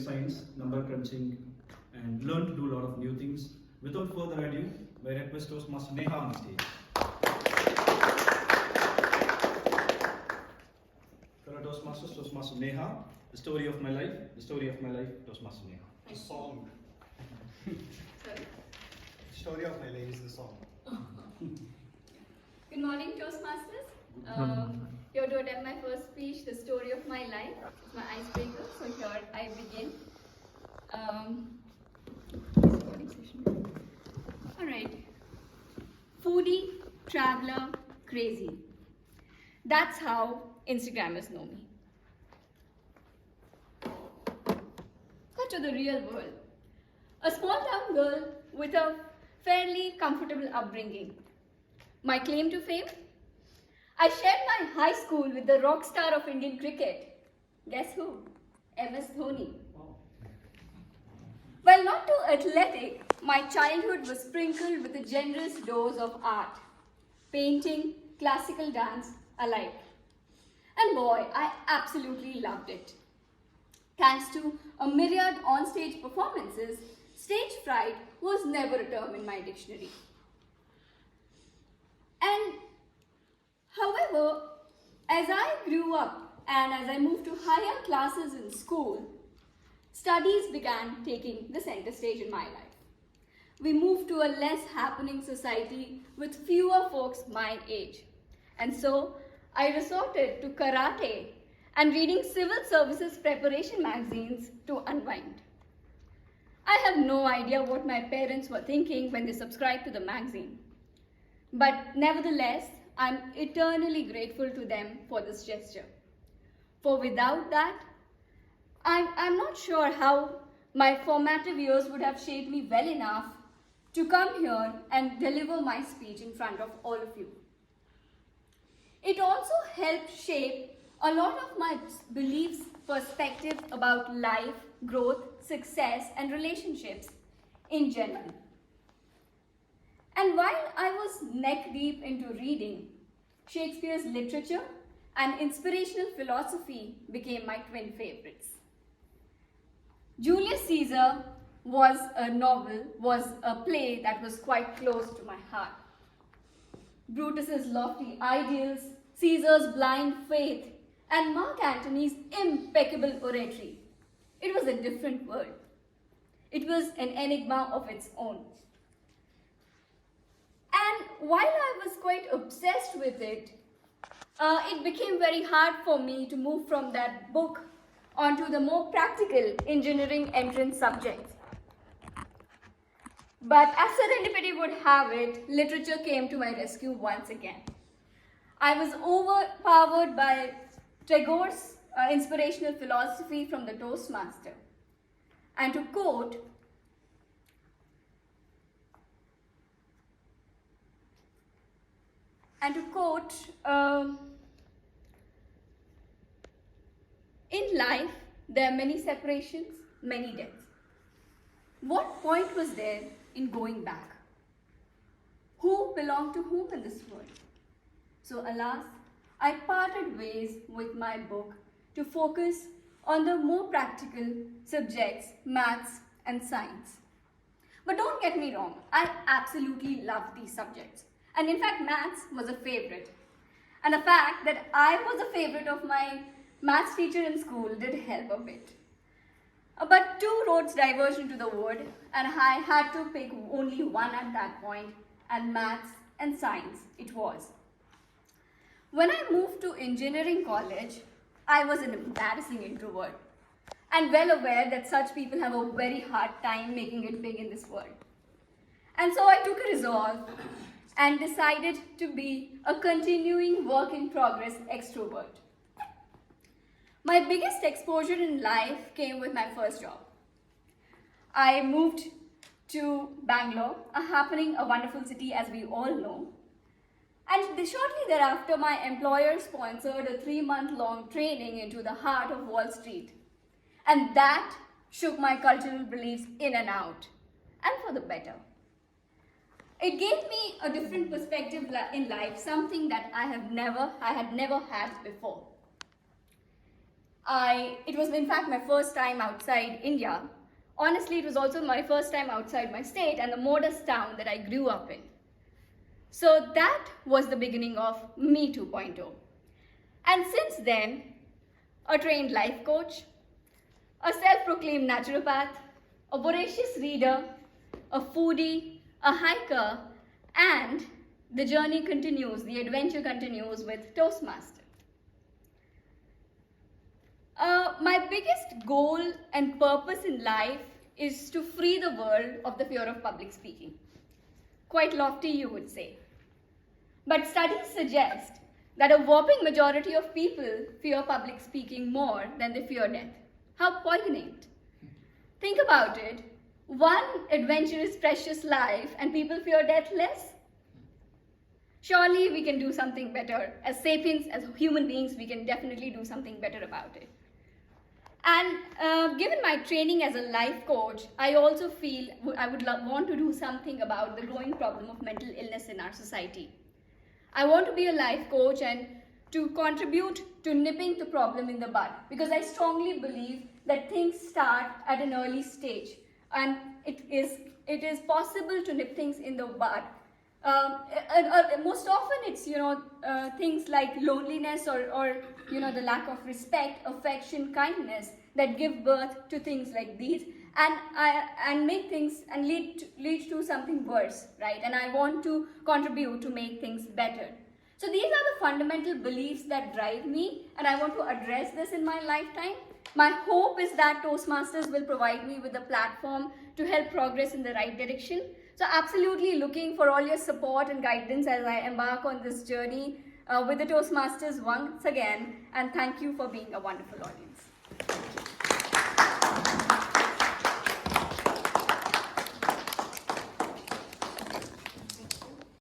science, number crunching, and learn to do a lot of new things. Without further ado, my request Toastmaster Neha on the stage. Fellow Toastmasters, Toastmaster Neha, the story of my life, Toastmaster Neha. The song. Sorry. The story of my life is the song. Good morning, Toastmasters. Here to attempt my first speech, the story of my life. It's my icebreaker, so here I begin. Recording session. Alright. Foodie, traveler, crazy. That's how Instagrammers know me. Cut to the real world. A small town girl with a fairly comfortable upbringing. My claim to fame? I shared my high school with the rock star of Indian cricket. Guess who? MS Dhoni. While not too athletic, my childhood was sprinkled with a generous dose of art, painting, classical dance alike. And boy, I absolutely loved it. Thanks to a myriad on-stage performances, stage fright was never a term in my dictionary. And however, as I grew up and as I moved to higher classes in school, studies began taking the center stage in my life. We moved to a less happening society with fewer folks my age. And so I resorted to karate and reading civil services preparation magazines to unwind. I have no idea what my parents were thinking when they subscribed to the magazine. But nevertheless, I'm eternally grateful to them for this gesture. For without that, I'm not sure how my formative years would have shaped me well enough to come here and deliver my speech in front of all of you. It also helped shape a lot of my beliefs, perspectives about life, growth, success, and relationships in general. And while I was neck deep into reading, Shakespeare's literature and inspirational philosophy became my twin favorites. Julius Caesar was a play that was quite close to my heart. Brutus's lofty ideals, Caesar's blind faith, and Mark Antony's impeccable oratory. It was a different world. It was an enigma of its own. And while I was quite obsessed with it, it became very hard for me to move from that book onto the more practical engineering entrance subjects. But as serendipity would have it, literature came to my rescue once again. I was overpowered by Tagore's inspirational philosophy from the Toastmaster. And to quote, in life, there are many separations, many deaths. What point was there in going back? Who belonged to whom in this world? So alas, I parted ways with my book to focus on the more practical subjects, maths and science. But don't get me wrong, I absolutely love these subjects. And in fact, maths was a favorite. And the fact that I was a favorite of my maths teacher in school did help a bit. But two roads diverged into the wood, and I had to pick only one at that point, and maths and science it was. When I moved to engineering college, I was an embarrassing introvert, and well aware that such people have a very hard time making it big in this world. And so I took a resolve and decided to be a continuing work in progress extrovert. My biggest exposure in life came with my first job. I moved to Bangalore, a wonderful city as we all know. And shortly thereafter, my employer sponsored a 3-month-long training into the heart of Wall Street. And that shook my cultural beliefs in and out, and for the better. It gave me a different perspective in life, something that I had never had before. It was in fact my first time outside India. Honestly, it was also my first time outside my state and the modest town that I grew up in. So that was the beginning of Me 2.0. And since then, a trained life coach, a self-proclaimed naturopath, a voracious reader, a foodie, a hiker, and the journey continues, the adventure continues with Toastmaster. My biggest goal and purpose in life is to free the world of the fear of public speaking. Quite lofty, you would say. But studies suggest that a whopping majority of people fear public speaking more than they fear death. How poignant. Think about it. One adventurous, precious life, and people fear death less? Surely we can do something better. As sapiens, as human beings, we can definitely do something better about it. And given my training as a life coach, I also feel I would want to do something about the growing problem of mental illness in our society. I want to be a life coach and to contribute to nipping the problem in the bud, because I strongly believe that things start at an early stage, and it is possible to nip things in the bud. Most often it's things like loneliness or the lack of respect, affection, kindness that give birth to things like these and make things and lead to something worse, right? And I want to contribute to make things better. So these are the fundamental beliefs that drive me, and I want to address this in my lifetime. My hope is that Toastmasters will provide me with a platform to help progress in the right direction. So absolutely looking for all your support and guidance as I embark on this journey with the Toastmasters once again, and thank you for being a wonderful audience.